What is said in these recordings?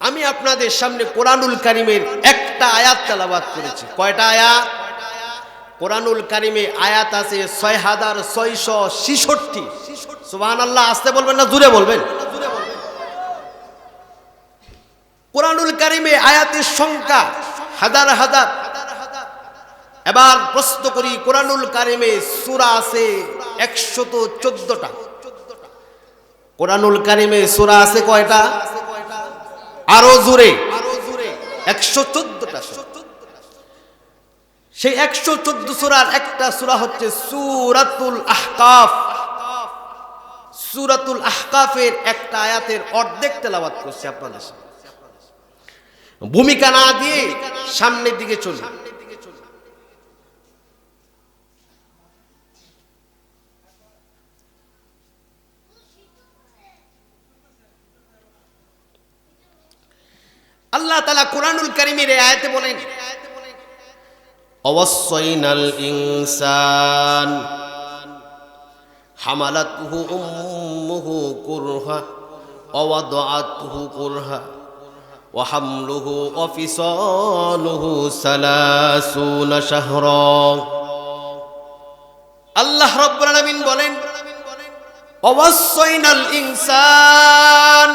আমি আপনাদের সামনে কোরআনুল কারীমের একটা আয়াত তেলাওয়াত করেছি। কয়টা আয়াত? কোরআনুল কারীমে আয়াত আছে ৬৬৬৬। সুবহানাল্লাহ। আস্তে বলবেন না জোরে বলবেন? কোরআনুল কারীমে আয়াতের সংখ্যা হাজার হাজার। এবার প্রশ্ন করি, কোরআনুল কারীমে সূরা আছে ১১৪টা। কোরআনুল কারীমে সূরা আছে কয়টা? আরো জোরে। ১১৪টা। সেই ১১৪ সূরার একটা সূরা হচ্ছে সূরাতুল আহকাফ। সূরাতুল আহকাফের একটা আয়াতের অর্ধেক তেলাওয়াত করছি আপনাদের সামনে। ভূমিকা না দিয়ে সামনের দিকে চলি। আল্লাহ তাআলা কোরআনুল কারীমের এই আয়াতে বলেন, অবশ্যইনাল ইনসান হামালাতুহু উম্মুহু কুরহা ওয়া ওয়াদাআতুহু কুরহা ওয়া হামলুহু ওয়া ফিসালুহু ৩০ শাহরা। আল্লাহ রাব্বুল আলামিন বলেন, অবশ্যইনাল ইনসান,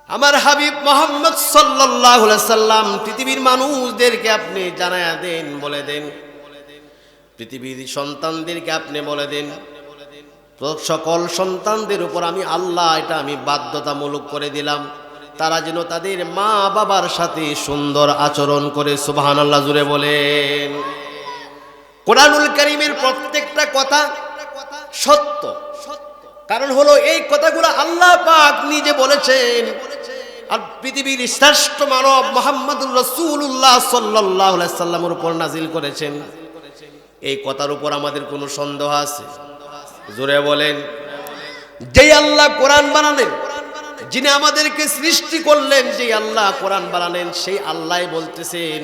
আমার হাবিব মুহাম্মদ সাল্লাল্লাহু আলাইহি সাল্লাম পৃথিবীর মানুষদেরকে আপনি জানায়া দেন, বলে দেন, পৃথিবীর সন্তানদেরকে আপনি বলে দেন, সকল সন্তানদের উপর আমি আল্লাহ এটা আমি বাধ্যতামূলক করে দিলাম, তারা যেন তাদের মা বাবার সাথে সুন্দর আচরণ করে। সুবহানাল্লাহ জুড়ে বলেন। কোরআনুল কারীমের প্রত্যেকটা কথা সত্য। কারণ হলো এই কথাগুলো আল্লাহ পাক নিজে বলেছেন, আর পৃথিবীর শ্রেষ্ঠ মানব মুহাম্মদুর রাসূলুল্লাহ সাল্লাল্লাহু আলাইহি সাল্লামের উপর নাজিল করেছেন। এই কথার উপর আমাদের কোনো সন্দেহ আছে? জোরে বলেন। যেই আল্লাহ কোরআন বানালেন, যিনি আমাদেরকে সৃষ্টি করলেন, যেই আল্লাহ কোরআন বানালেন, সেই আল্লাহ বলতেছেন,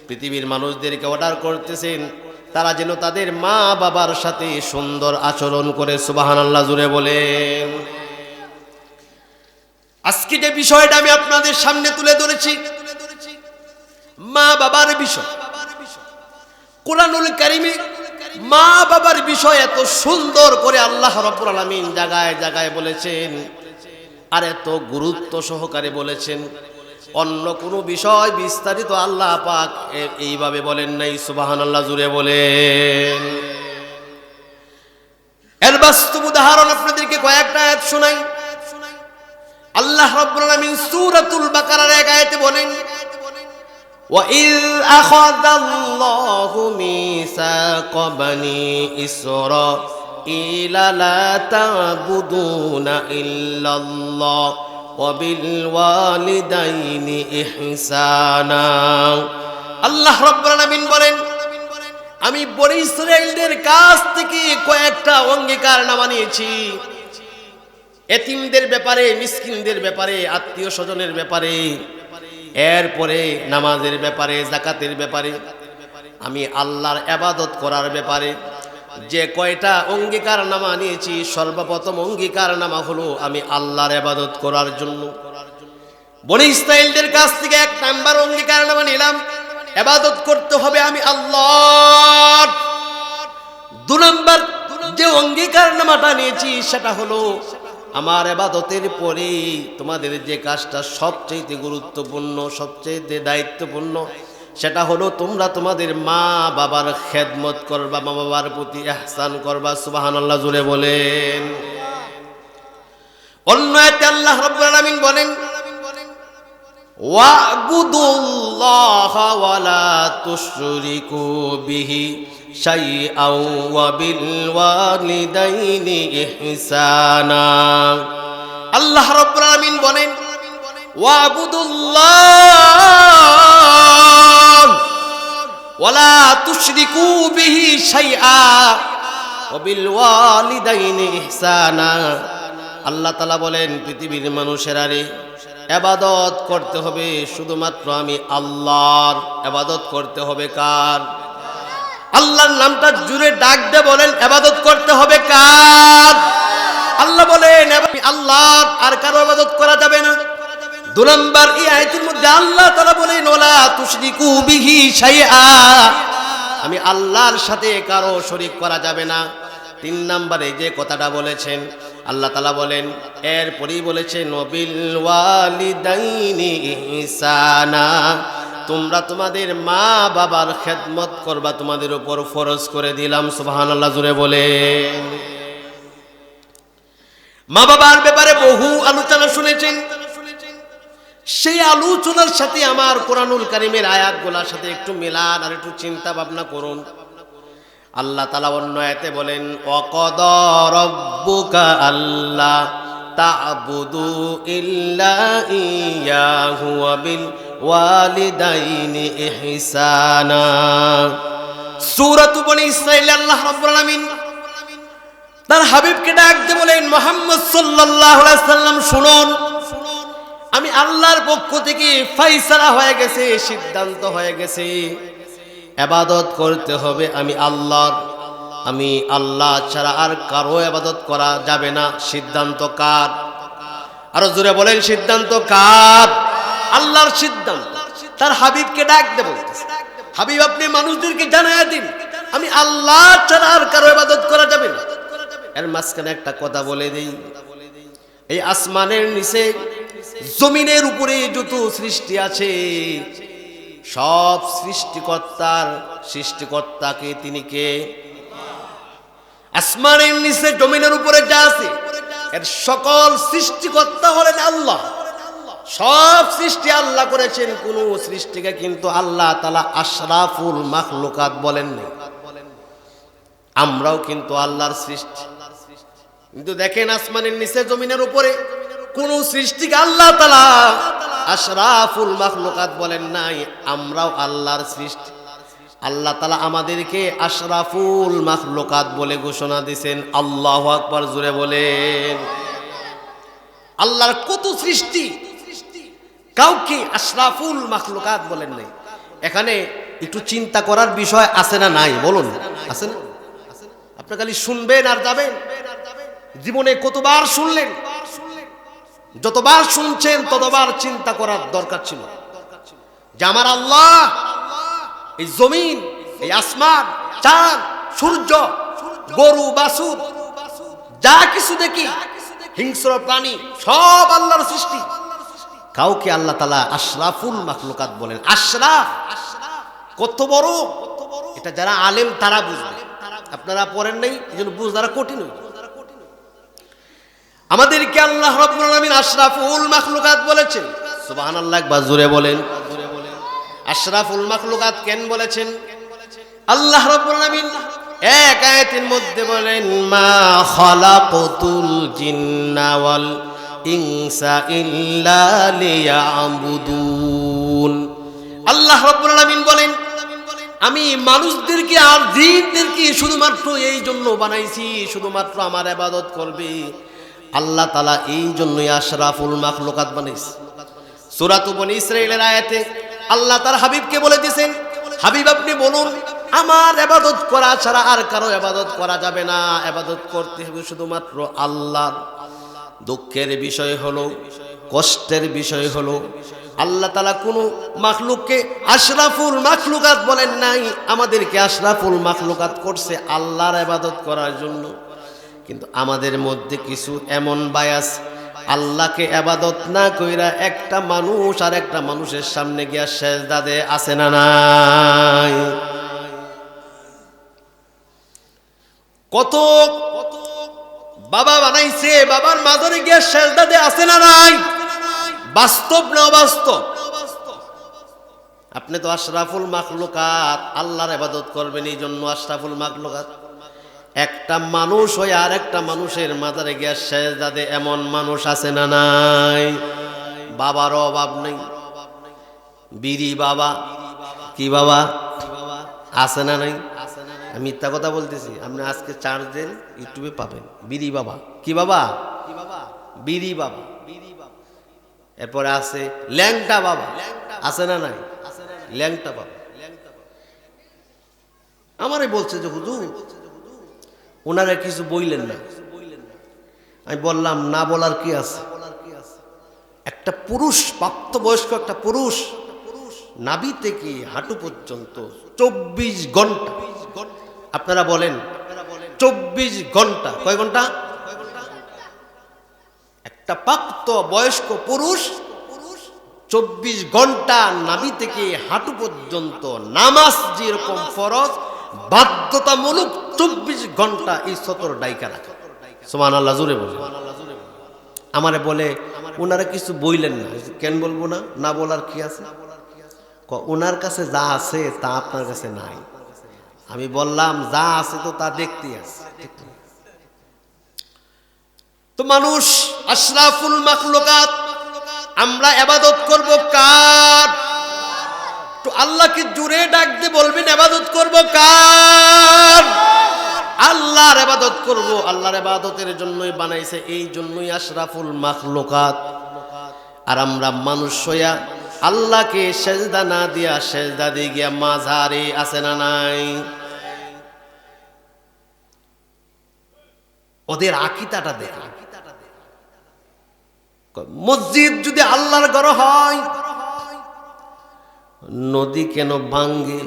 পৃথিবীর মানুষদেরকে অর্ডার করতেছেন তারা যেন তাদের মা বাবার সাথে সুন্দর আচরণ করে। সুবহানাল্লাহ জুড়ে বলেন। আজকে যে বিষয়টা আমি আপনাদের সামনে তুলে ধরেছি, মা বাবার বিষয়, কোরআনুল কারীমে মা বাবার বিষয় এত সুন্দর করে আল্লাহ রাব্বুল আলামিন জায়গায় জায়গায় বলেছেন, আর এত গুরুত্ব সহকারে বলেছেন। অন্য কোনো বিষয় বিস্তারিত আল্লাহ পাক এইভাবে বলেন নাই। সুবহানাল্লাহ জুড়ে বলেন। এর বাস্তব উদাহরণ আপনাদেরকে কয়েকটা আয়াত শোনাই। আল্লাহ রাব্বুল আলামিন সূরাতুল বাকারার এক আয়াতে বলেন, وَإِذْ أَخَذَ اللَّهُ مِيثَاقَ بَنِي إِسْرَائِيلَ لَا تَعْبُدُونَ إِلَّا اللَّهَ وَبِالْوَالِدَيْنِ إِحْسَانًا। আল্লাহ রাব্বুল আলামিন বলেন, আমি বনী ইসরাঈলদের কাছ থেকে কয়েকটা অঙ্গীকারনামা নিয়েছি। এতিমদের ব্যাপারে, মিসকিনদের ব্যাপারে, আত্মীয় স্বজনের ব্যাপারে, এরপরে নামাজের ব্যাপারে, যাকাতের ব্যাপারে, আমি আল্লাহর ইবাদত করার ব্যাপারে যে কয়টা অঙ্গীকারনামা নিয়েছি, সর্বপ্রথম অঙ্গীকারনামা হলো আমি আল্লাহর ইবাদত করার জন্য। বনী ইসরাঈলদের কাছ থেকে এক নাম্বার অঙ্গীকারনামা নিলাম, ইবাদত করতে হবে আমি আল্লাহর। দুই নাম্বার যে অঙ্গীকারনামাটা নিয়েছি সেটা হলো আমার ইবাদতের পরে তোমাদের যে কাজটা সবচেয়ে গুরুত্বপূর্ণ, সবচেয়ে দায়িত্বপূর্ণ, সেটা হলো তোমরা তোমাদের মা বাবার খেদমত করবা, মা বাবার প্রতি ইহসান করবা। সুবহানাল্লাহ জুড়ে বলেন। অন্য আয়াতে আল্লাহ রাব্বুল আলামিন বলেন, ওয়া'বুদুল্লাহা ওয়া লা তুশরিকু বিহি শাইআন ওয়া বিল ওয়ালিদাইনি ইহসানা। আল্লাহ রাব্বুল আলামিন বলেন, ওয়া'বুদুল্লাহ ওয়া লা তুশরিকু বিহি শাইআন ওয়া বিল ওয়ালিদাইনি ইহসানা। আল্লাহ তাআলা বলেন, পৃথিবীর মানুষেরা রে, ইবাদত করতে হবে শুধুমাত্র আমি আল্লাহর। ইবাদত করতে হবে কার? আল্লাহর নামটা জুড়ে ডাক দিয়ে বলেন, ইবাদত করতে হবে কার? আল্লাহ বলেন, আল্লাহর, আর কারো ইবাদত করা যাবে না। দুই নাম্বার এই আয়াতের মধ্যে আল্লাহ তাআলা বলেন ওয়ালা তুশরিকু বিহি শাইআ, আমি আল্লাহর সাথে কারো শরীক করা যাবে না। তিন নম্বরে যে কথাটা বলেছেন আল্লাহ তাআলা বলেন, এরপরেই বলেছেন ওয়াবিল ওয়ালিদাইনি ইহসানা, তোমরা তোমাদের মা বাবার খেদমত করবা, তোমাদের উপর ফরজ করে দিলাম। সুবহানাল্লাহ জোরে বলেন। মা বাবার ব্যাপারে বহু আলোচনা শুনেছেন, সেই আলোচনার সাথে আমার কোরআনুল কারীমের আয়াতগুলোর সাথে একটু মিলান আর একটু চিন্তা ভাবনা করুন। আল্লাহ তাআলা অন্য আয়াতে বলেন ওয়াকাদা রাব্বুকা আল্লা তা'বুদু ইল্লা ইয়াহু ওয়া বিল ওয়ালিদাইনি ইহসানা। সূরাতুল বনী ইসরাঈল আল্লাহ রাব্বুল আলামিন তার হাবিবকে ডাক দিয়ে বলেন মুহাম্মদ সাল্লাল্লাহু আলাইহি সাল্লাম শুনুন, আমি আল্লাহর পক্ষ থেকে ফয়সালা হয়ে গেছে, সিদ্ধান্ত হয়ে গেছে, ইবাদত করতে হবে আমি আল্লাহর, আমি আল্লাহ ছাড়া আর কারো ইবাদত করা যাবে না। সিদ্ধান্ত কার? আরো জোরে বলেন, সিদ্ধান্ত কার? আল্লাহর সিদ্ধান্ত। তার হাবিবকে ডাক দেব, হাবিব আপনি মানুষদেরকে জানায়া দিন আমি আল্লাহ ছাড়া আর কারো ইবাদত করা যাবে না। এর মাঝখানে একটা কথা বলে দেই, এই আসমানের নিচে জমিনের উপরে যত সৃষ্টি আছে সব সৃষ্টিকর্তাকে তিনি কে? আসমানের নিচে জমিনের উপরে যা আছে এর সকল সৃষ্টিকর্তা হলেন আল্লাহ। সব সৃষ্টি আল্লাহ করেছেন, কোন সৃষ্টিকে কিন্তু আল্লাহ তাআলা আশরাফুল মাখলুকাত বলেন না। আমরাও কিন্তু আল্লাহর সৃষ্টি, কিন্তু দেখেন আসমানের নিচে জমিনের উপরে কোন সৃষ্টিকে আল্লাহ তাআলা আশরাফুল মাখলুকাত বলেন নাই। আমরাও আল্লাহর সৃষ্টি, আল্লাহ তাআলা আমাদেরকে আশরাফুল মাখলুকাত বলে ঘোষণা দিয়েছেন। আল্লাহু আকবার জোরে বলেন। আল্লাহর কত সৃষ্টি, কাউকে আশরাফুল মাখলুকাত বলেন নাই। এখানে একটু চিন্তা করার বিষয় আছে না নাই? বলুন, আছে না? আপনি খালি শুনবেন আর যাবেন। জীবনে কতবার শুনলেন? যতবার শুনছেন ততবার চিন্তা করার দরকার ছিল যে আমার আল্লাহ এই জমিন, এই আসমান, চাঁদ, সূর্য, গরু, বাছুর, যা কিছু দেখি, হিংস্র প্রাণী, সব আল্লাহর সৃষ্টি। কাউকে আল্লাহ তাআলা আশরাফুল মাখলুকাত বলেন। আশরাফ কত বড়, এটা যারা আলেম তারা বুঝবে, আপনারা পড়েন নাই এজন্য বুঝাটা কঠিন। আমাদেরকে আল্লাহ রাব্বুল আলামিন আশরাফুল মাখলুকাত বলেছেন। সুবহানাল্লাহ, একবার জোরে বলেন। আশরাফুল মাখলুকাত কেন বলেছেন? আল্লাহ রাব্বুল আলামিন এক আয়াতের মধ্যে বলেন মা খালাকাতুল জিন্না ওয়াল ইনসা ইল্লা লিয়াবুদুন। আল্লাহ রাব্বুল আলামিন বলেন আমি মানুষদেরকে আর জিনদেরকে শুধুমাত্র এই জন্য বানাইছি, শুধুমাত্র আমার ইবাদত করবে। আল্লাহ তাআলা এই জন্যই আশরাফুল মাখলুকাত বানাইছে। সূরাতুল বনী ইসরাঈলের আয়াতে আল্লাহ তার হাবিবকে বলে দিয়েছেন, হাবিব আপনি বলুন আমার ইবাদত করা ছাড়া আর কারো ইবাদত করা যাবে না, ইবাদত করতে হবে শুধুমাত্র আল্লাহর। দুঃখের বিষয় হলো, কষ্টের বিষয় হলো আল্লাহ তাআলা কোনো মাখলুককে আশরাফুল মাখলুকাত বলেন নাই, আমাদেরকে আশরাফুল মাখলুকাত করছে আল্লাহর ইবাদত করার জন্য। কিন্তু আমাদের মধ্যে কিছু এমন বায়াস, আল্লাহকে ইবাদত না কইরা একটা মানুষ আর একটা মানুষের সামনে গিয়া সেজদা দেয়, আছে না নাই? কত বাবা বানাইছে, বাবার মাজারে গিয়া সেজদা দেয়, আছে না নাই? বাস্তব না অবাস্তব? আপনি তো আশরাফুল মাখলুকাত, আল্লাহর ইবাদত করবেন, এই জন্য আশরাফুল মাখলুকাত। একটা মানুষ হয়ে আর একটা মানুষের মাজারে গিয়া সেজদা দেয়, এমন মানুষ আছে না নাই? বাবার অভাব নেই, বিড়ি বাবা, কি বাবা আছে না নাই? আমি মিথ্যা কথা বলতেছি? আপনি আজকে চার্জ দেন, ইউটিউবে পাবেন বিড়ি বাবা। কি বাবা? বিড়ি বাবা। এরপরে আছে ল্যাংটা বাবা, আছে না নাই? ল্যাংটা বাবা। আমারে বলছে যে হুজুর ওনারা কিছু বইলেন না। আমি বললাম না বলার কি আছে, একটা পুরুষ, প্রাপ্তবয়স্ক একটা পুরুষ নাভি থেকে হাঁটু পর্যন্ত 24 ঘন্টা। আপনারা বলেন 24 ঘন্টা, কয় ঘন্টা? একটা প্রাপ্ত বয়স্ক পুরুষ 24 ঘন্টা নাভি থেকে হাঁটু পর্যন্ত নামাজ যেরকম ফরজ, বাধ্যতামূলক 24 ঘন্টা এই সতর ডাইকা রাখা। সুবহানাল্লাহ, জোরে বলে। আমারে বলে ওনারা কিছু বইলেন না। কেন বলবো না? না বলার কি আছে? ওনার কাছে যা আছে তা আপনার কাছে নাই। আমি বললাম যা আছে তো তা দেখতেই আছে। তো মানুষ আশরাফুল মাখলুকাত, আমরা ইবাদত করব কার? তো আল্লাহকে জোরে ডাক দিয়ে বলবেন ইবাদত করব কার? আল্লাহর ইবাদত করব। আল্লাহর ইবাদতের জন্যই বানাইছে, এই জন্যই আশরাফুল মাখলুকাত। আর আমরা মানুষ হইয়া আল্লাহকে সেজদা না দিয়া সেজদা দিয়ে গিয়া মাঝারে আছে না নাই? ওদের আকীদাটা দেখে। মসজিদ যদি আল্লাহর ঘর হয়, নদী কেন ভাঙ্গে?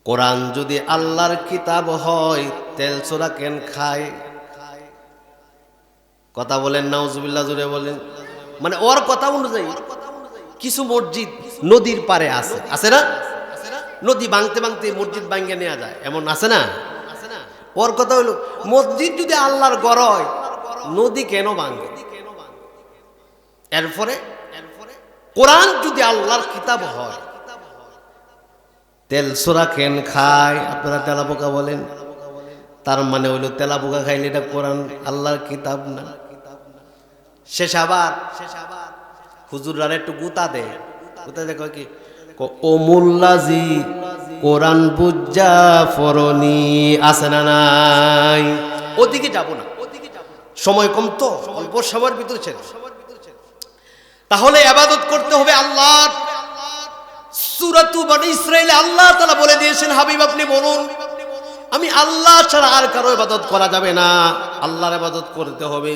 কোরআন যদি আল্লাহর কিতাব হয়, তেল ছোড়া কেন খায়? কথা বলেন নাউজুবিল্লাহ, জোরে বলেন। মানে ওর কথা অনুযায়ী কিছু মসজিদ নদীর পারে আছে, আছে না? নদী ভাঙতে ভাঙতে মসজিদ ভাঙ্গে নেওয়া যায়, এমন আছে না? ওর কথা হলো মসজিদ যদি আল্লাহর ঘর হয়, নদী কেন ভাঙে? এরপরে কোরআন যদি আল্লাহর কিতাব হয়, তেল সোরা কেন খায়? আপনারা তেলা পোকা বলেন, তার মানে হইল তেলা পোকা খাইলে এটা কোরআন আল্লাহর কিতাব না। শেষ আবার হুজুররা একটু গুতা দেয়, গুতা দেখো কি ও মোল্লাজি কোরআন বুঝা ফরনি, আছে না নাই? ওদিকে যাব না, সময় কম তো, অল্প সময়ের ভিতরে ছেড়ে। তাহলে ইবাদত করতে হবে আল্লাহর। সূরাতু বনী ইসরাঈলে আল্লাহ তাআলা বলে দিয়েছেন, হাবিব আপনি বলুন আমি আল্লাহ ছাড়া আর কারো ইবাদত করা যাবে না, আল্লাহর ইবাদত করতে হবে।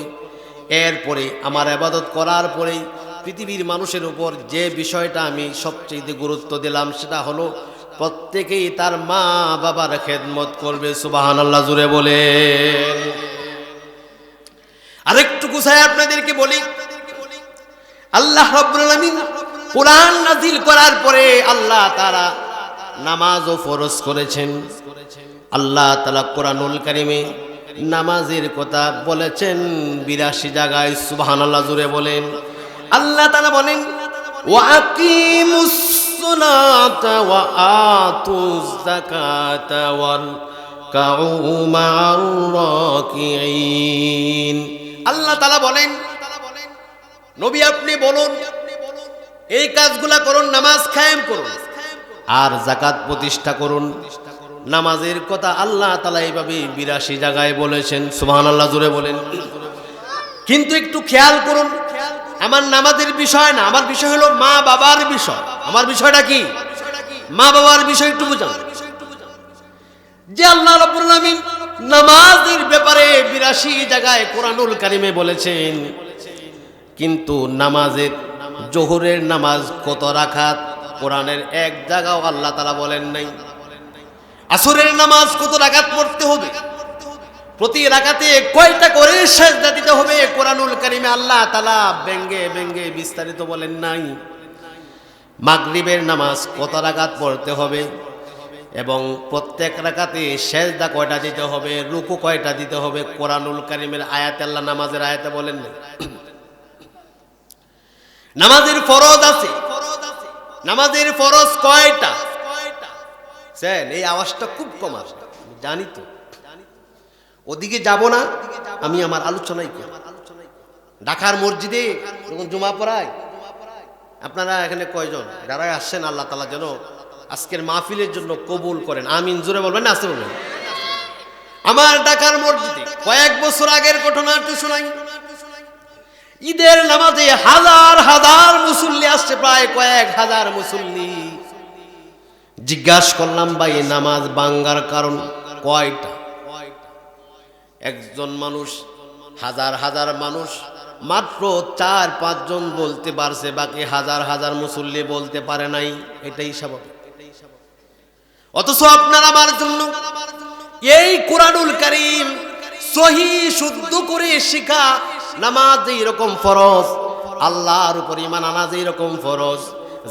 এরপরে আমার ইবাদত করার পরেই পৃথিবীর মানুষের উপর যে বিষয়টা আমি সবচেয়ে গুরুত্ব দিলাম সেটা হলো প্রত্যেকেই তার মা বাবার খেদমত করবে। সুবহানাল্লাহ, জোরে বলেন। আরেকটু গুছায় আপনাদেরকে বলি, আল্লাহ রাব্বুল আলামিন কোরআন নাযিল করার পরে আল্লাহ তাআলা নামাজও ফরজ করেছেন। আল্লাহ তাআলা কোরআনুল কারীমে নামাজের কথা বলেছেন 82 জায়গায়। সুবহানাল্লাহ, জোরে বলেন। আল্লাহ তাআলা বলেন ওয়া আকিমুস সালাতা ওয়া আতুজ যাকাতা ওয়াল কাউ মা'আর রাকিঈন। আল্লাহ তাআলা বলেন নবী আপনি বলুন এই কাজগুলা করুন, নামাজ কায়েম করুন আর যাকাত প্রতিষ্ঠা করুন। নামাজের কথা আল্লাহ তাআলা এইভাবে 82 জায়গায় বলেছেন। সুবহানাল্লাহ, জোরে বলেন। কিন্তু একটু খেয়াল করুন, আমার নামাজের বিষয় না, আমার বিষয় হলো মা বাবার বিষয়। আমার বিষয়টা কি? মা বাবার বিষয়। একটু বুঝান যে আল্লাহ রাব্বুল আলামিন নামাজের ব্যাপারে 82 জায়গায় কোরআনুল কারীমে বলেছেন, কিন্তু নামাজের জোহরের নামাজ কত রাকাত কোরআনের এক জায়গাও আল্লাহ তাআলা বলেন নাই। আসরের নামাজ কত রাকাত পড়তে হবে, প্রতি রাকাতে কয়টা করে সিজদা দিতে হবে, কোরআনুল কারীমে আল্লাহ তাআলা ব্যঙ্গে ব্যঙ্গে বিস্তারিত বলেন নাই। মাগরিবের নামাজ কত রাকাত পড়তে হবে এবং প্রত্যেক রাকাতে সিজদা কয়টা দিতে হবে, রুকু কয়টা দিতে হবে, কোরআনুল কারীমের আয়াতে আল্লাহ নামাজের আয়াতে বলেন নাই। নামাজের ফরজ আছে, নামাজের ফরজ কয়টা? এই আওয়াজটা খুব কম আসে, জানি তো, ওদিকে যাব না, আমি আমার আলোচনাই করি। ঢাকার মসজিদে যখন জুমা পড়ায়, আপনারা এখানে কয়জন যারা আসছেন আল্লাহ তাআলা যেন আজকের মাহফিলের জন্য কবুল করেন, আমিন। জোরে বলবেন না, আসতে বলবেন। আমার ঢাকার মসজিদে কয়েক বছর আগের ঘটনা একটু শোনাই। ঈদের নামাজে হাজার হাজার মুসল্লি আসছে, প্রায় কয়েক হাজার মুসল্লি। জিজ্ঞাসা করলাম ভাই নামাজ ভাঙ্গার কারণ কয়টা? একজন মানুষ, হাজার হাজার মানুষ মাত্র 4-5 জন বলতে পারছে, বাকি হাজার হাজার মুসল্লি বলতে পারে নাই। এটাই স্বাভাবিক। অথচ আপনার আমার জন্য এই কোরআনুল কারীম সহিহ শুদ্ধ করে শিখা, নামাজ যেরকম ফরজ, আল্লাহর উপর ঈমান আনা যেরকম ফরজ,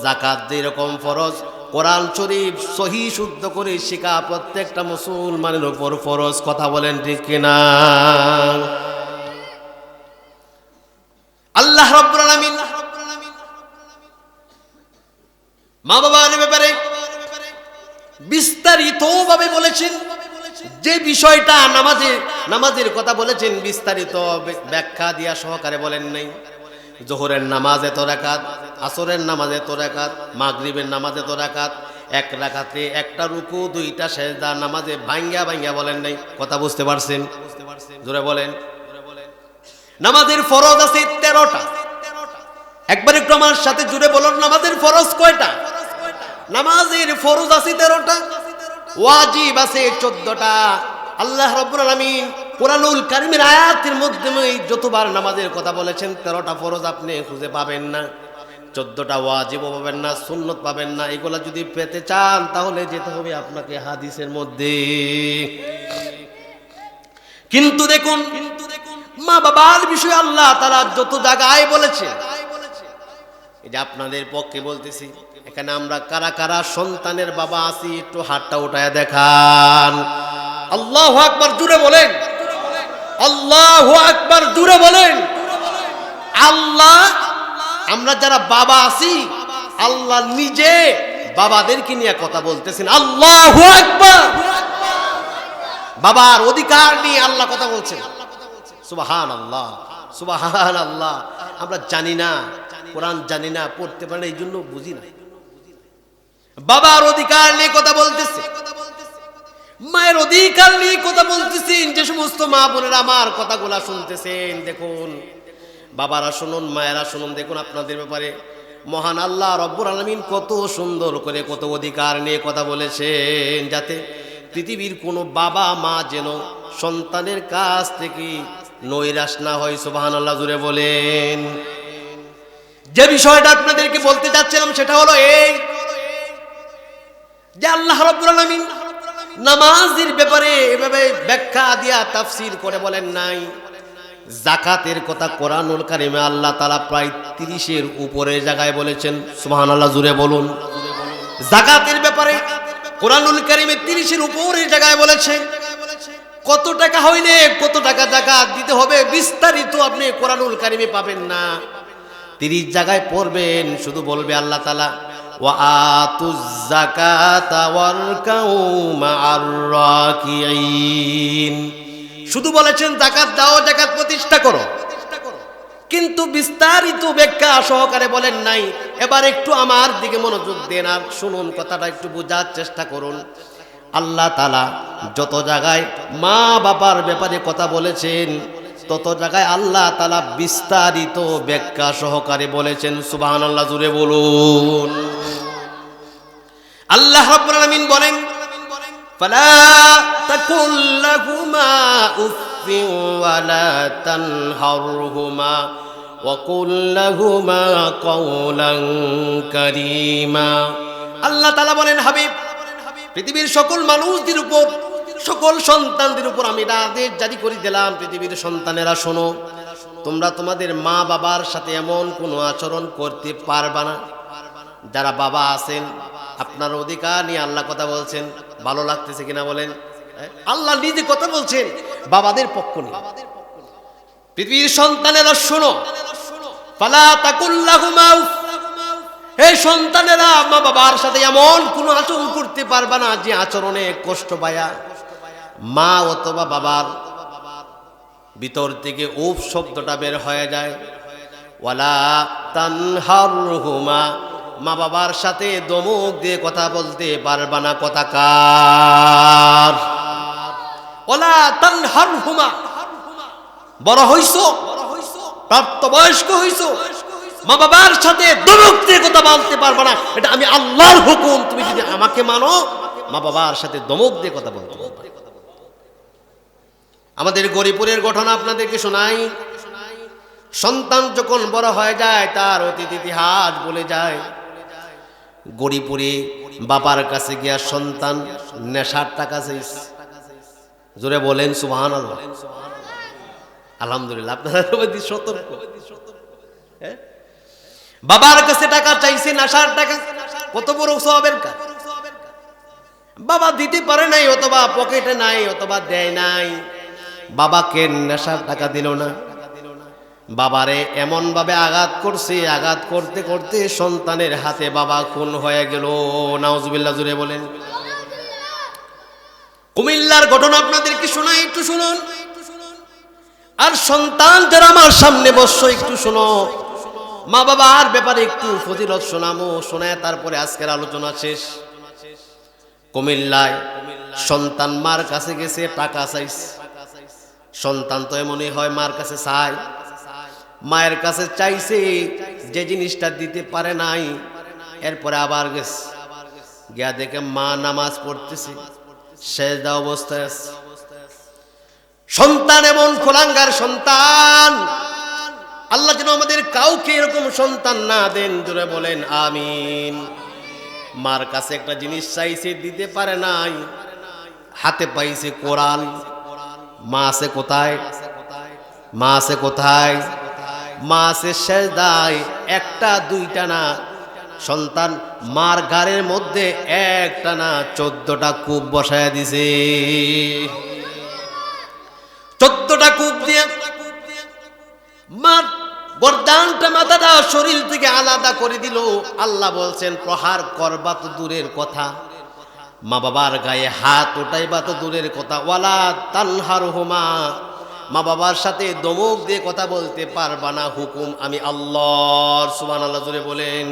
যাকাত যেরকম ফরজ, কোরআন শরীফ সহিহ শুদ্ধ করে শিখা প্রত্যেকটা মুসলমানের উপর ফরজ। কথা বলেন ঠিক কিনা? আল্লাহ রাব্বুল আলামিন মা বাবার ব্যাপারে বিস্তারিতভাবে বলেছেন। যে বিষয়টা নামাজের কথা বলেছেন বিস্তারিত ব্যাখ্যা দিয়া সহকারে বলেন নাই। জোহরের নামাজ এত রাকাত, আসরের নামাজ এত রাকাত, মাগরিবের নামাজ এত রাকাত, এক রাকাতে একটা রুকু, 2টা সেজদা নামাজে ভাঙ্গা ভাঙ্গা বলেন নাই। কথা বুঝতে পারছেন? জোরে বলেন। নামাজের ফরজ আছে 13টা। একবার একটু আমার সাথে জুড়ে বলুন, নামাজের ফরজ কয়টা? নামাজের ফরজ আছে 13টা, ওয়াজিব আছে 14টা। আল্লাহ রাব্বুল আলামিন কোরআনুল কারীমের আয়াতের মাধ্যমে যতবার নামাজের কথা বলেছেন 13টা ফরজ আপনি খুঁজে পাবেন না, 14টা ওয়াজিবও পাবেন না, সুন্নত পাবেন না। এগুলা যদি পেতে চান তাহলে যেতে হবে আপনাকে হাদিসের মধ্যে। কিন্তু দেখুন, মা বাবার বিষয়ে আল্লাহ তাআলা যত জায়গায় বলেছে, এই যে আপনাদের পক্ষে বলতেছি, এখানে আমরা কারা কারা সন্তানের বাবা আছি একটু হাতটা উঠায় দেখান। আল্লাহু আকবার জুড়ে বলেন, আল্লাহু আকবার জুড়ে বলেন। আল্লাহ, আমরা যারা বাবা আছি, আল্লাহ নিজে বাবাদেরকে নিয়ে কথা বলতেছেন। আল্লাহু আকবার। বাবার অধিকার নিয়ে আল্লাহ কথা বলছেন। সুবহানাল্লাহ, সুবহানাল্লাহ। আমরা জানি না, কোরআন জানি না, পড়তে পারি না, এই জন্য বুঝি না। বাবার অধিকার নিয়ে কথা বলতেছে, মায়ের অধিকার নিয়ে কথা বলতেছেন। যে সমস্ত মা বোনেরা আমার কথাগুলা শুনতেছেন, দেখুন বাবারা শুনুন, মায়েরা শুনুন, দেখুন আপনাদের ব্যাপারে মহান আল্লাহ রব্বুল আলামিন কত সুন্দর করে কত অধিকার নিয়ে কথা বলেছেন, যাতে পৃথিবীর কোনো বাবা মা যেন সন্তানের কাছ থেকে নৈরাশ না হয়। সুবহানাল্লাহ জুড়ে বলেন। যে বিষয়টা আপনাদেরকে বলতে যাচ্ছিলাম সেটা হলো এই যে আল্লাহ রাব্বুল আলামিন নামাজের ব্যাপারে এভাবে ব্যাখ্যা দিয়া তাফসীর করে বলেন নাই। যাকাতের কথা কোরআনুল কারীমে আল্লাহ তাআলা প্রায় 30-এর উপরে জায়গায় বলেছেন। সুবহানাল্লাহ জুড়ে বলুন। যাকাতের ব্যাপারে কোরআনুল কারীমে 30-এর উপরে জায়গায় বলেছে। কত টাকা হইলে কত টাকা যাকাত দিতে হবে বিস্তারিত আপনি কোরআনুল কারীমে পাবেন না। 30 জায়গায় পড়বেন, শুধু বলবে আল্লাহ তাআলা ওয়া আতুজ যাকাতা ওয়ারকাউ মা'আর রাকিঈন। শুধু বলেছেন যাকাত দাও, যাকাত প্রতিষ্ঠা করো, কিন্তু বিস্তারিত ব্যাখ্যা সহকারে বলেন নাই। এবার একটু আমার দিকে মনোযোগ দেন আর শুনুন, কথাটা একটু বোঝার চেষ্টা করুন। আল্লাহ তাআলা যত জায়গায় মা বাবার ব্যাপারে কথা বলেছেন, তত জায়গায় আল্লাহ তাআলা বিস্তারিত ব্যাখ্যা সহকারে বলেছেন। সুবহানাল্লাহ জুড়ে বলুন। আল্লাহ রাব্বুল আলামিন বলেন, ফালা তাকুল লাহুমা উফফিন ওয়ালা তানহারহুমা ওয়া কুল লাহুমা কাওলান কারীমা। আল্লাহ তাআলা বলেন, হাবিব, পৃথিবীর সকল মানুষদের উপর, সকল সন্তানদের উপর আমি আদেশ জারি করে দিলাম, পৃথিবীর সন্তানেরা শোনো, তোমরা তোমাদের মা বাবার সাথে এমন কোনো আচরণ করতে পারবা না। যারা বাবা আছেন, আপনার অধিকার নিয়ে আল্লাহ কথা বলছেন। ভালো লাগতেছে কিনা বলেন? আল্লাহ নিজে কথা বলছেন বাবাদের পক্ষ নিয়ে। পৃথিবীর সন্তানেরা শোনো, ফালা তাকুল লাহুমা উফ। হে সন্তানেরা, মা বাবার সাথে এমন কোনো আচরণ করতে পারবা না যে আচরণে কষ্ট পায়া মা অথবা বাবার ভিতর থেকে উফ শব্দটা বের হয়ে যায়। ওয়ালা তানহারহুমা, মা বাবার সাথে দমক দিয়ে কথা বলতে পারবা না। কথা কার? ওয়ালা তানহারহুমা, বড় হইছো, প্রাপ্তবয়স্ক হইছো, মা বাবার সাথে দমক দিয়ে কথা বলতে পারবা না। এটা আমি আল্লাহর হুকুম। তুমি যদি আমাকে মানো, মা বাবার সাথে দমক দিয়ে কথা বলতে পারবা। আমাদের গরিপুরের ঘটনা আপনাদেরকে শোনাই। সন্তান যখন বড় হয়ে যায় তার অতীত ইতিহাস বলে যায়। গড়িপুরে বাবার কাছে গিয়া সন্তান নেশার টাকা চাইছে। জোরে বলেন সুবহানাল্লাহ। আলহামদুলিল্লাহ, আপনারা সতর্ক। বাবার কাছে টাকা চাইছে, নেশার টাকা। কত বড় সওয়াবের কাজ। বাবা দিতে পারে নাই, অথবা পকেটে নাই, অথবা দেয় নাই, বাবাকে নেশার টাকা দিল না। বাবারে এমন ভাবে আঘাত করছে, আঘাত করতে করতে সন্তানের হাতে বাবা খুন হয়ে গেল। নাউজুবিল্লাহ, জোরে বলেন। কুমিল্লার ঘটনা আপনাদেরকে শোনাই, একটু শুনুন। আর সন্তান যারা আমার সামনে বসছো একটু শোনো। মা বাবার ব্যাপারে একটু ফজিলত শোনামো, শোনায় তারপরে আজকের আলোচনা শেষ। কুমিল্লায় সন্তান মার কাছে গেছে, টাকা চাইছে। সন্তান তো এমনই হয়, মার কাছে চায়। মায়ের কাছে চাইছে, যে জিনিসটা দিতে পারে নাই। এরপরে আবার গেছে, গিয়া দেখে মা নামাজ পড়তেছে, সেজদা অবস্থায় আছে। সন্তান এমন খোলাঙ্গার সন্তান, আল্লাহ যেন আমাদের কাউকে এরকম সন্তান না দেন। জোরে বলেন আমিন। মার কাছে একটা জিনিস চাইছে, দিতে পারে নাই। হাতে পাইছে কোরআন। মা আছে কোথায়? মা আছে কোথায়? মা আছে সেজদায়। একটা দুইটা না, সন্তান মার ঘাড়ের মধ্যে একটা না 14টা কূপ বসায় দিছে। 14টা কূপ দিয়ে মার গর্দানটা, মাথাটা শরীর থেকে আলাদা করে দিল। আল্লাহ বলছেন প্রহার করবা তো দূরের কথা, মা বাবার গায়ে হাত ওঠাইবা তো দূরের কথা। ওয়ালা তানহারহুমা, মা বাবার সাথে দমক দিয়ে কথা বলতে পারবা না, হুকুম আমি আল্লাহর। সুবহানাল্লাহ, জোরে বলেন।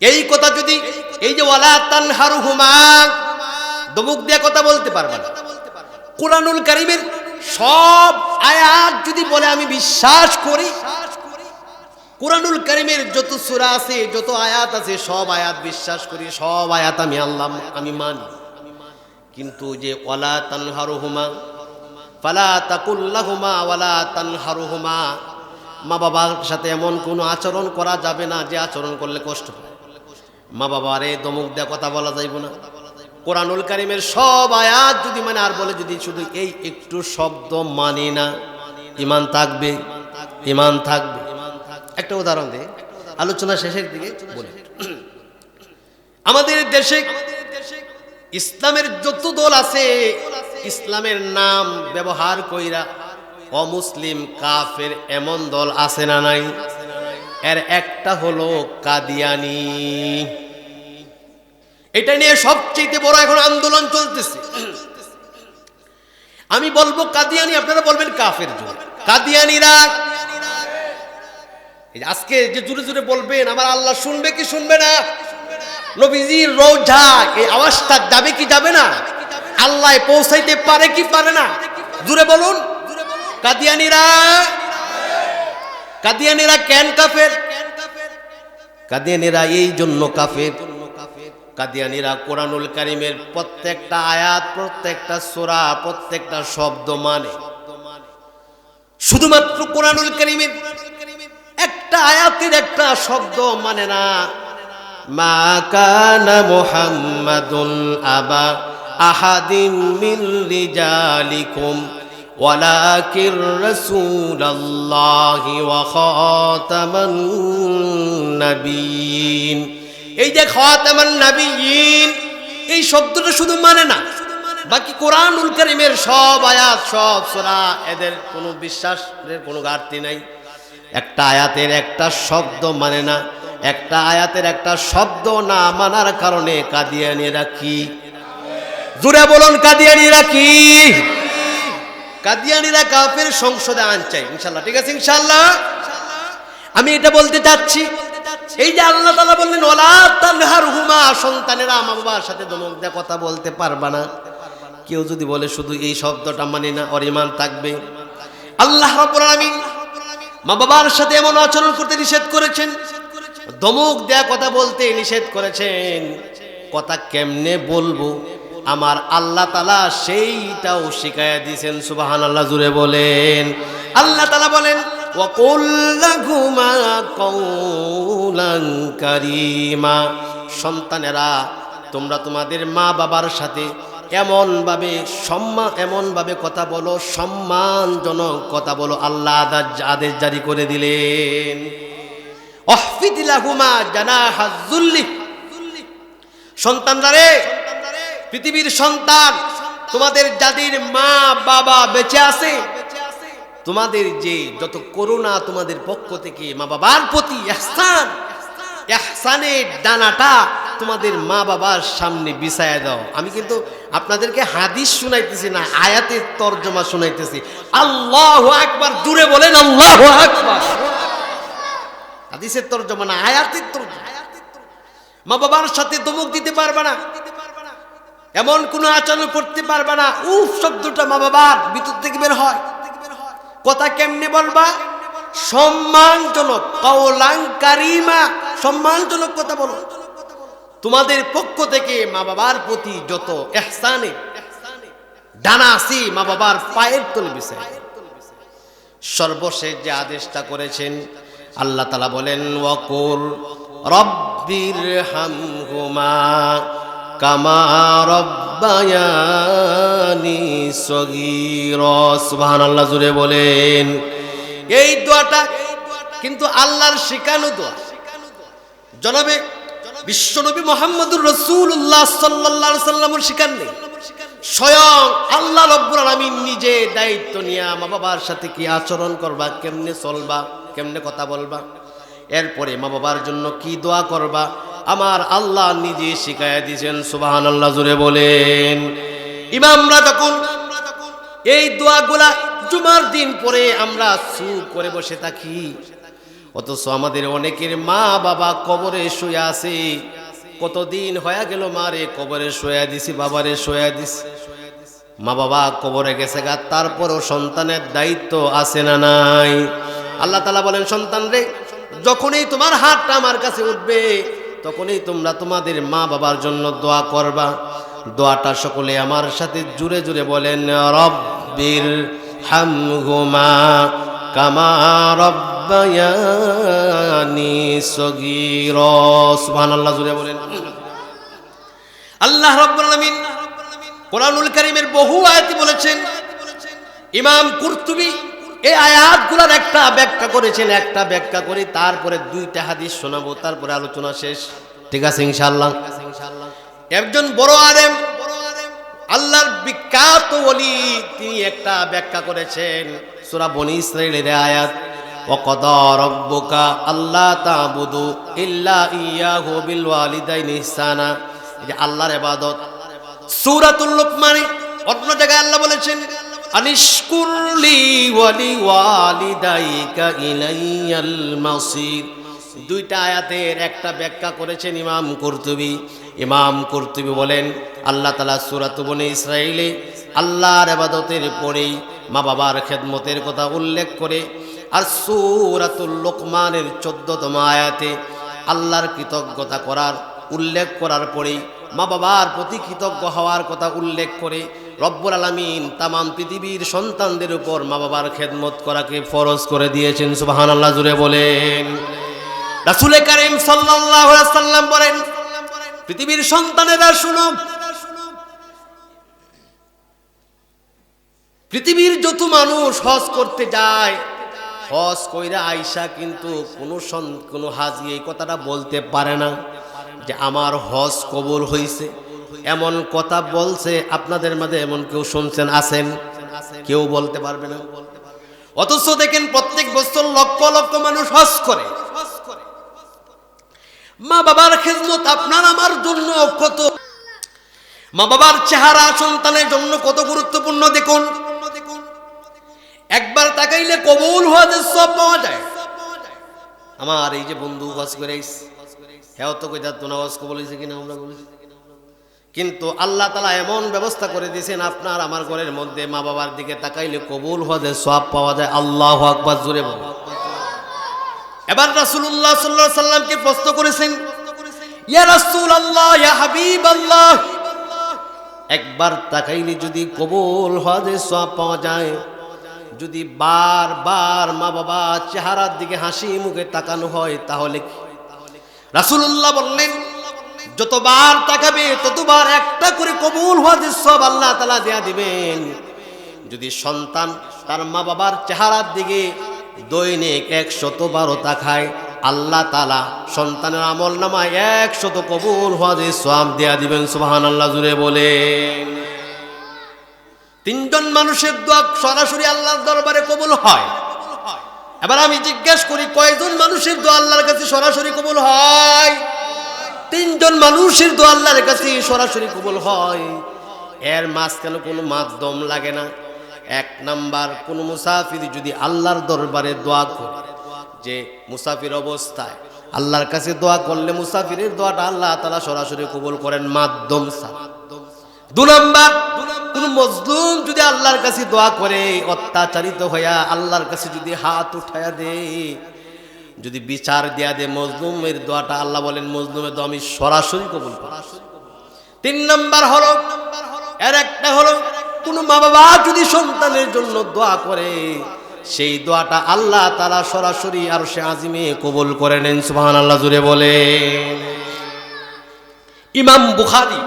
এই কথা যদি, এই যে ওয়ালা তানহারহুমা, দমক দিয়ে কথা বলতে পারবা না, কুরআনুল কারীমের সব আয়াত যদি বলে আমি বিশ্বাস করি, কুরআনুল কারীমের যত সূরা আছে, যত আয়াত আছে, সব আয়াত বিশ্বাস করি, সব আয়াত আমি আল্লাহ আমি মানি। কিন্তু যে ওয়ালা তানহারহুমা ফালা তাকুল লাহুমা ওয়ালা তানহারহুমা, মা বাবার সাথে এমন কোনো আচরণ করা যাবে না যে আচরণ করলে কষ্ট হয়। মা বাবারে দমক দেয়া কথা বলা যাইব না। কোরআনুল কারীমের সব আয়াত যদি মানে, আর বলে যদি শুধু এই একটু শব্দ মানি না, ঈমান থাকবে, ঈমান থাকবে। একটা উদাহরণ দে, আলোচনা শেষের দিকে বলি। আমাদের দেশে ইসলামের যত দল আছে, ইসলামের নাম ব্যবহার কইরা অমুসলিম কাফের এমন দল আছে না নাই? এর একটা হলো কাদিয়ানি। এটা নিয়ে সবচেয়ে বড় এখন আন্দোলন চলতেছে। আমি বলবো কাদিয়ানি, আপনারা বলবেন কাফের জোর। কাদিয়ানিরা আজকে যে জোরে জোরে বলবেন, আমার আল্লাহ শুনবে কি শুনবে না? নবীজির রওজা এই আওয়াজটা যাবে কি যাবে না? আল্লাহ পৌঁছাইতে পারে কি পারে না? জোরে বলুন। কাদিয়ানিরা, কাদিয়ানিরা কেন কাফের? কাদিয়ানিরা এই জন্য কাফের, কাদিয়ানিরা কোরআনুল কারীমের প্রত্যেকটা আয়াত, প্রত্যেকটা সূরা, প্রত্যেকটা শব্দ মানে। শুধুমাত্র কোরআনুল কারীমের একটা আয়াতের একটা শব্দ মানে না। মা কানা মুহাম্মাদুন আবা আহাদিন মিন রিজালিকুম ওয়ালাকির রাসূলুল্লাহি ওয়া খাতামান নাবিয়্যিন। এই যে খাতামান নাবিয়্যিন, এই শব্দটা শুধু মানে না, বাকি কোরআনুল কারীমের সব আয়াত, সব সূরা, এদের কোনো বিশ্বাসের কোনো ঘাটতি নাই। একটা আয়াতের একটা শব্দ মানে না, একটা আয়াতের একটা শব্দ না মানার কারণে কাদিয়ানিরা কি? জোরে বলুন, কাদিয়ানিরা কি? কাদিয়ানিরা কাফের, সংসদে আইন চাই ইনশাআল্লাহ। ঠিক আছে ইনশাআল্লাহ। আমি এটা বলতে চাচ্ছি, এই যে আল্লাহ তাআলা বললেন ওয়ালা তানহারহুমা, সন্তানেরা মা বাবার সাথে দমক দিয়ে কথা বলতে পারবা না। কেউ যদি বলে শুধু এই শব্দটা মানি না, ওর ঈমান থাকবে। আল্লাহ রাব্বুল আলামিন মা বাবার সাথে এমন আচরণ করতে নিষেধ করেছেন, দমক দেয়া কথা বলতে নিষেধ করেছেন। কথা কেমনে বলবো আমার আল্লাহ তাআলা সেইটাও শিখাইয়া দিয়েছেন। সুবহানাল্লাহ, জুড়ে বলেন আল্লাহ তাআলা বলেন ওয়াকুল লাহুমা কাওলান কারীমা, সন্তানেরা তোমরা তোমাদের মা বাবার সাথে এমনভাবে কথা বলো, সম্মানজনক কথা বলো। আল্লাহ আদেশ জারি করে দিলেন ওয়াহফিদ লাহুমা জানাহাজ যুল্লি, সন্তানরা রে, পৃথিবীর সন্তান, তোমাদের যাদের মা বাবা বেঁচে আছে, তোমাদের যে যত করুণা তোমাদের পক্ষ থেকে মা বাবার প্রতি ইহসানের ডানাটা তোমাদের মা বাবার সামনে বিছায়া দাও। আমি কিন্তু আপনাদেরকে হাদিস শুনাইতেছি না, আয়াতের তরজমা শুনাইতেছি। আল্লাহু আকবার, জোরে বলেন আল্লাহু আকবার। হাদিসের তরজমা না, আয়াতের তরজমা। মা বাবার সাথে ধমক দিতে পারবে না, এমন কোনো আচরণ করতে পারবে না। উফ শব্দটা মা বাবার ভিতর থেকে বের হয়। কথা কেমনে বলবা? সম্মানজনক, কাওলান কারীমা, সম্মানজনক কথা বলো। তোমাদের পক্ষ থেকে মা বাবার প্রতি যত ইহসানে ডানা আছে, মা বাবার পায়ের তলে বিছায়। সর্বশেষ যে আদেশটা করেছেন আল্লাহ তাআলা বলেন ওয়াকুল রব্বিরহামহুমা কামা রব্বায়ানি সগীরা। সুবহানাল্লাহ, জোরে বলেন। এই দোয়াটা কিন্তু আল্লাহর শিখানো দোয়া। জনাবে বিশ্বনবী মুহাম্মদুর রাসূলুল্লাহ সাল্লাল্লাহু আলাইহি সাল্লামের শিখান নেই, স্বয়ং আল্লাহ রাব্বুল আলামিন নিজে দায়িত্ব নিয়ে মা বাবার সাথে কি আচরণ করবা, কেমনে চলবা, কেমনে কথা বলবা, এরপরে মা বাবার জন্য কি দোয়া করবা, আমার আল্লাহ নিজে শিখাইয়া দিয়েছেন। সুবহানাল্লাহ, জোরে বলেন। ইমামরা যখন এই দোয়াগুলা জুমার দিন পরে আমরা চুপ করে বসে থাকি, অথচ আমাদের অনেকের মা বাবা কবরে শুয়ে আছে। কতদিন হয়ে গেল মারে কবরে শুয়ে দিছি, বাবারে শুয়ে দিছি, মা বাবা কবরে গেছে গা, তারপরও সন্তানের দায়িত্ব আছে না নাই? আল্লাহ তাআলা বলেন সন্তান রে, যখনই তোমার হাতটা আমার কাছে উঠবে তখনই তোমরা তোমাদের মা বাবার জন্য দোয়া করবা। দোয়াটা সকলে আমার সাথে জুড়ে জুড়ে বলেন রব্বির হামহুমা কামা রব্বায়ানি সগীরা। সুবহানাল্লাহ, জুড়ে বলেন। আল্লাহ রাব্বুল আলামিন কোরআনুল কারীমের বহু আয়াতে বলেছেন। ইমাম কুরতুবী এই আয়াতগুলোর একটা ব্যাখ্যা করেছেন, একটা ব্যাখ্যা করি, তারপরে দুইটা হাদিস শোনাবো, তারপরে আলোচনা শেষ। ঠিক আছে ইনশাআল্লাহ। একজন বড় আলেম, আল্লাহর বিখ্যাত ওলি, তিনি একটা ব্যাখ্যা করেছেন সূরা বনী ইসরাঈলের আয়াত ওয়াকাদা রাব্বুকা আল্লা তা'বুদু ইল্লা ইয়াহু বিল ওয়ালিদাইনি ইহসানা। এই যে আল্লাহর ইবাদত, সূরাতুল লুকমানে অন্য জায়গায় আল্লাহ বলেছেন আনিশকুরলি ওয়ালি ওয়ালিদাইকা ইলাইয়াল মাসির। দুইটা আয়াতের একটা ব্যাখ্যা করেছেন ইমাম কুরতুবী। ইমাম কুরতুবী বলেন আল্লাহ তাআলা সূরাত বনী ইসরাঈলে আল্লাহর ইবাদতের পরেই মা বাবার খেদমতের কথা উল্লেখ করে, আর সূরাতুল লুকমানের 14তম আয়াতে আল্লাহর কৃতজ্ঞতা করার উল্লেখ করার পরেই মা বাবার প্রতি কৃতজ্ঞ হওয়ার কথা উল্লেখ করে রব্বুল আলামিন তামাম পৃথিবীর সন্তানদের উপর মা বাবার খেদমত করাকে ফরজ করে দিয়েছেন। সুবহানাল্লাহ, জুড়ে বলেন। রাসূল কারীম সাল্লাল্লাহু আলাইহি ওয়াসাল্লাম বলেন পৃথিবীর সন্তানেরা শুনো, পৃথিবীর যত মানুষ হজ করতে যায়, হজ কইরা আইসা কিন্তু কোনো হাজি এই কথাটা বলতে পারে না যে আমার হজ কবুল হইছে। এমন কথা বলছে আপনাদের মাঝে এমন কেউ শুনছেন আছেন? কেউ বলতে পারবে না। অথচ দেখেন প্রত্যেক বছর লক্ষ লক্ষ মানুষ হজ করে। মা বাবার খেদমত আপনার আমার জন্য কত, মা বাবার চেহারা সন্তানের জন্য কত গুরুত্বপূর্ণ দেখুন। একবার তাকাইলে কবুল হওয়ার সব পাওয়া যায়। আমার এই যে বন্ধু হজ করে হ্যাঁ তো কই যাত না, হজ কবুল হয়েছে কিনা আমরা বলেছি, কিন্তু আল্লাহ তাআলা এমন ব্যবস্থা করে দিয়েছেন আপনার আমার ঘরের মধ্যে মা বাবার দিকে তাকাইলে কবুল হওয়ার সব পাওয়া যায়। আল্লাহু আকবার, জোরে বলুন। এবার রাসূলুল্লাহ সাল্লাল্লাহু আলাইহি সাল্লামকে প্রশ্ন করেছেন, ইয়া রাসূলুল্লাহ, ইয়া হাবিবাল্লাহ, একবার তাকাইলে যদি কবুল হওয়ার সব পাওয়া যায়, যদি বারবার মা বাবা চেহারার দিকে হাসি মুখে তাকানো হয় তাহলে কি? রাসূলুল্লাহ বললেন যতবার তাকাবে ততবার একটা করে কবুল হওয়ার সব আল্লাহ তাআলা দেয়া দিবেন। যদি সন্তান তার মা বাবার চেহারার দিকে দৈনিক 100 বার তাকায়, আল্লাহ তাআলা সন্তানের আমল নামায় 100 কবুল হওয়ার সওয়াব দেয়া দিবেন। সুবহানাল্লাহ জুড়ে বলেন। তিনজন মানুষের দোয়া সরাসরি আল্লাহর দরবারে কবুল হয়। এবার আমি জিজ্ঞেস করি, কয়জন মানুষের দোয়া আল্লাহর কাছে সরাসরি কবুল হয়? তিনজন মানুষের দোয়া আল্লাহর কাছে সরাসরি কবুল হয়। এর মাঝখানে কোনো মাধ্যম লাগে না। এক নাম্বার, কোন মুসাফির যদি আল্লাহর দরবারে দোয়া করে, যে মুসাফির অবস্থায় আল্লাহর কাছে দোয়া করলে মুসাফিরের দোয়াটা আল্লাহ তাআলা সরাসরি কবুল করেন মাধ্যম ছাড়া। দুই নাম্বার, কোন মজলুম যদি আল্লাহর কাছে দোয়া করে, অত্যাচারিত হইয়া আল্লাহর কাছে যদি হাত উঠায়া দেয়, যদি বিচার দেয়া দে মজলুমের দোয়াটা আল্লাহ বলেন মজলুমের দোয়া আমি সরাসরি কবুল করি। তিন নাম্বার হলো, এর একটা হলো, কোন মা বাবা যদি সন্তানের জন্য দোয়া করে, সেই দোয়াটা আল্লাহ তাআলা সরাসরি আরশে আজিমে কবুল করে নেন। সুবহানাল্লাহ জুড়ে বলেন। ইমাম বুখারী,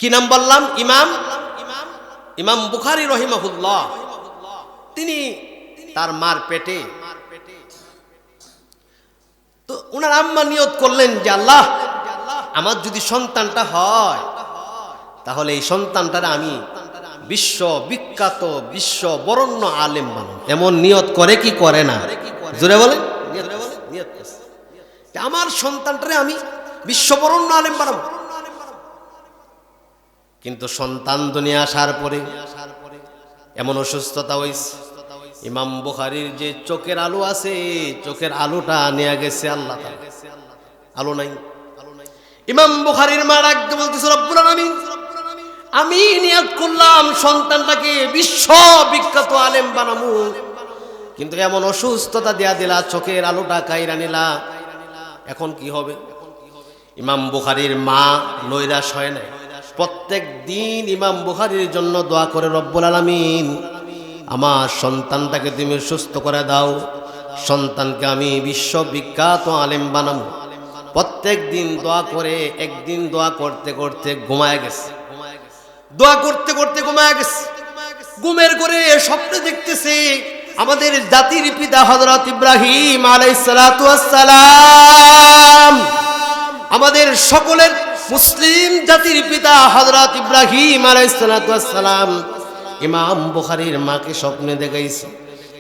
কি নাম বললাম? ইমাম বুখারী রহিমাহুল্লাহ, তিনি তার মার পেটে, তো ওনার আম্মা নিয়ত করলেন যে আল্লাহ, আমার যদি সন্তানটা হয় তাহলে এই সন্তানটারে আমি বিশ্ব বিখ্যাত বিশ্ব বরেণ্য আলেম বানাবো। এমন নিয়ত করে কি করে না? জোরে বলেন। নিয়ত করছে যে আমার সন্তানটারে আমি বিশ্ব বরেণ্য আলেম বানাবো। কিন্তু সন্তান দুনিয়া আসার পরে এমন অসুস্থতা হয়েছে, ইমাম বুখারীর যে চোখের আলো আছে, চোখের আলোটা নিয়ে গেছে আল্লাহ তাআলা, আলো নাই। ইমাম বুখারীর মা ডাকতে বলতেছে, রব্বুল আলামিন, আমি নিয়ত করলাম সন্তানটাকে বিশ্ব বিখ্যাত আলেম বানাবো, কিন্তু এমন অসুস্থতা দেয়া দিলা, চোখের আলোটা কাইরা নিলা, এখন কি হবে? ইমাম বুখারীর মা নৈরাশ হয় না, প্রত্যেক দিন ইমাম বুখারীর জন্য দোয়া করে, রব্বুল আলামিন, আমার সন্তানটাকে তুমি সুস্থ করে দাও, সন্তানকে আমি বিশ্ববিখ্যাত আলেম বানাবো। প্রত্যেক দিন দোয়া করে, একদিন দোয়া করতে করতে ঘুমায় গেছে, দোয়া করতে করতে ঘুমায় গেছে। ঘুমের করে স্বপ্নে দেখতেছে আমাদের জাতির পিতা হযরত ইব্রাহিম আলাইহিস সালাতু ওয়াস সালাম, আমাদের সকলের মুসলিম জাতির পিতা হযরত ইব্রাহিম আলাইহিস সালাতু ওয়াস সালাম ইমাম বুখারীর মাকে স্বপ্নে দেখাইছে,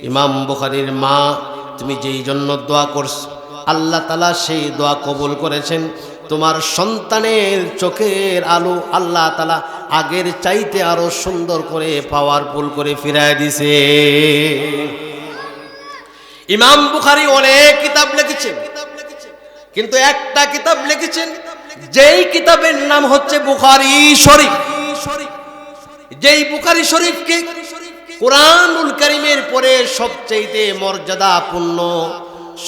ইমাম বুখারীর মা, তুমি যেই জন্য দোয়া করছো আল্লাহ তাআলা সেই দোয়া কবুল করেছেন। তোমার সন্তানের চোখের আলো আল্লাহ তাআলা আগের চাইতে আরো সুন্দর করে পাওয়ারফুল করে ফিরায় দিছে। ইমাম বুখারী অনেক কিতাব লিখেছেন, কিন্তু একটা কিতাব লিখেছেন যেই কিতাবের নাম হচ্ছে বুখারী শরীফ। যেই বুখারী শরীফকে কোরআনুল কারীমের পরে সবচেয়ে মর্যাদাপূর্ণ,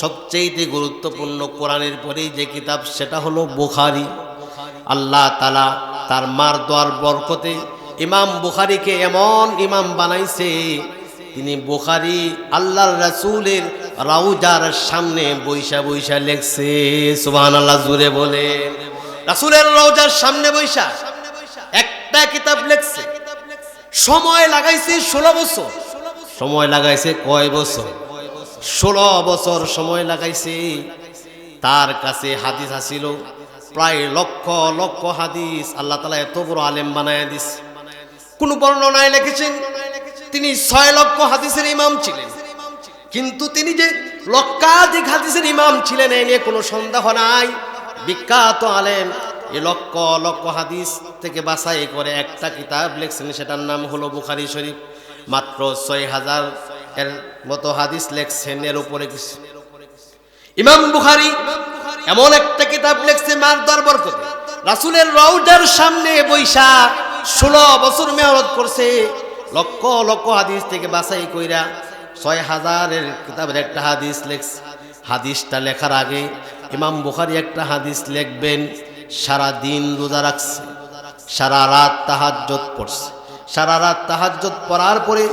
সবচেয়ে গুরুত্বপূর্ণ কোরআনের পরেই যে কিতাব, সেটা হলো বুখারী। আল্লাহ তাআলা তার মার দোয়ার বরকতে ইমাম বুখারীকে এমন ইমাম বানাইছে, তিনি বুখারী আল্লাহর রাসূলের রাউজার সামনে বৈশা বৈশা লেখছে। সুবহানাল্লাহ জুড়ে বলে। রাসূলের রাউজার সামনে বৈশা একটা কিতাব লেখছে। সময় লাগাইছে 16 বছর। সময় লাগাইছে কয় বছর? 16 বছর সময় লাগাইছে। তার কাছে হাদিস আসিল প্রায় লক্ষ লক্ষ হাদিস। আল্লাহ তাআলা এত বড় আলেম বানায়া দিছে। কোন বর্ণনায় লিখেছেন তিনি 6 লক্ষ হাদিসের ইমাম ছিলেন, কিন্তু তিনি যে লক্ষাধিক হাদিসের ইমাম ছিলেন এ নিয়ে কোনো সন্দেহ নাই। বিখ্যাত আলেম এই লক্ষ লক্ষ হাদিস থেকে বাছাই করে একটা কিতাব লিখছেন, সেটার নাম হলো বুখারী শরীফ। মাত্র 6000 এর মতো হাদিস লিখছেন, এর উপরে কিছু। ইমাম বুখারী এমন একটা কিতাব লিখছে মার দরবার করে, রাসূলের রওজার সামনে বৈশা 16 বছর মেহনত করছে, লক্ষ লক্ষ হাদিস থেকে বাছাই কইরা 6000 এর কিতাবের একটা হাদিস লিখছে। হাদিসটা লেখার আগে ইমাম বুখারী একটা হাদিস লিখবেন, সারা দিন রোজা রাখছে, সারা রাত তাহাজ্জুদ পড়ছে, সারা রাত তাহাজ্জুদ পড়ার পরে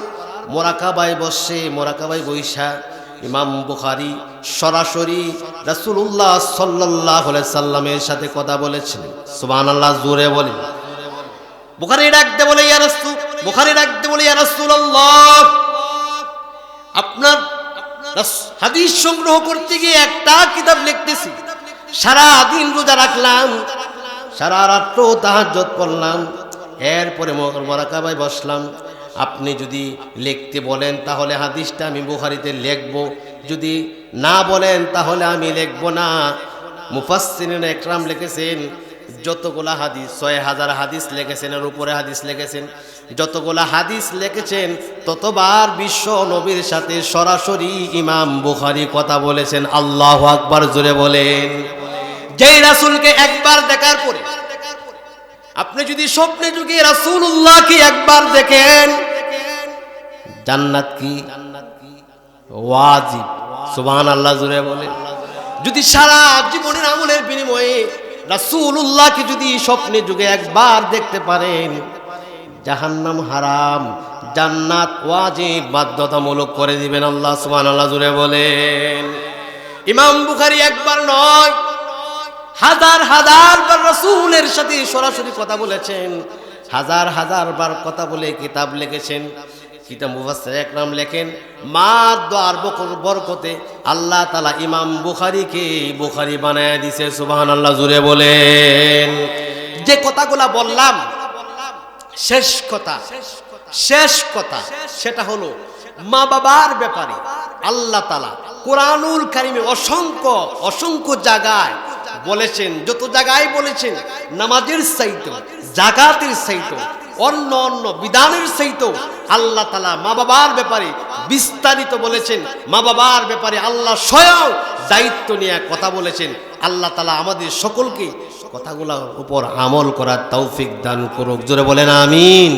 মোরাকাবায় বসে, মোরাকাবায় বৈশা ইমাম বুখারী সরাসরি রাসূলুল্লাহ সাল্লাল্লাহু আলাইহি সাল্লামের সাথে কথা বলেছেন। সুবহানাল্লাহ, জোরে বলেন। বুখারী ডাকতে বলে, ইয়া রাসূল, বুখারী ডাকতে বলে, ইয়া রাসূলুল্লাহ, আপনার হাদিস সংগ্রহ করতে গিয়ে একটা কিতাব লিখতেছি, সারা দিন রোজা রাখলাম, সারা রাত্র তাহাজ্জুদ পড়লাম, এরপরে মোরাকাবায় বসলাম। আপনি যদি লিখতে বলেন তাহলে হাদিসটা আমি বুখারীতে লিখব, যদি না বলেন তাহলে আমি লিখব না। মুফাসসিরিন একরাম লিখেছেন যতগুলা হাদিস, ৬০০০ হাদিস লিখেছেন, এর উপরে হাদিস লিখেছেন, যতগুলা হাদিস লিখেছেন ততবার বিশ্ব নবীর সাথে সরাসরি ইমাম বুখারী কথা বলেছেন। আল্লাহু আকবার, জোরে বলেন। যেই রাসূলকে একবার দেখার পরে আপনি যদি স্বপ্নে যুগে রাসূলুল্লাহকে একবার দেখেন, জান্নাত কি ওয়াজিব। সুবহানাল্লাহ, জোরে বলেন। যদি সারা জীবনের আমলের বিনিময়ে রাসূলুল্লাহকে যদি স্বপ্নে যুগে একবার দেখতে পারেন, জাহান্নাম হারাম, জান্নাত ওয়াজিব, বাধ্যতামূলক করে দিবেন আল্লাহ। সুবহানাল্লাহ, জোরে বলেন। ইমাম বুখারী একবার নয়, হাজার হাজার বার রাসূলের সাথে সরাসরি কথা বলেছেন, হাজার হাজার বার কথা বলে কিতাব লিখেছেন। কিতাব মুফাসসির একরাম লেখেন, মাদ আর বরকতে আল্লাহ তাআলা ইমাম বুখারীকে বুখারী বানায় দিয়েছে। সুবহানাল্লাহ, জোরে বলেন। যে কথাগুলা বললাম, শেষ কথা সেটা হলো মা বাবার ব্যাপারে আল্লাহ তাআলা কোরআনুল কারীমে অসংখ্য জায়গায় বলেছেন। যত জায়গায় বলেছেন নামাজের চাইতেও, যাকাতের চাইতেও, অন্য বিধানের চাইতেও আল্লাহ তাআলা মা বাবার ব্যাপারে বিস্তারিত বলেছেন। মা বাবার ব্যাপারে আল্লাহ স্বয়ং দায়িত্ব নিয়ে কথা বলেছেন। আল্লাহ তাআলা আমাদের সকলকে কথাগুলোর উপর আমল করার তৌফিক দান করুক। জোরে বলেন আমিন।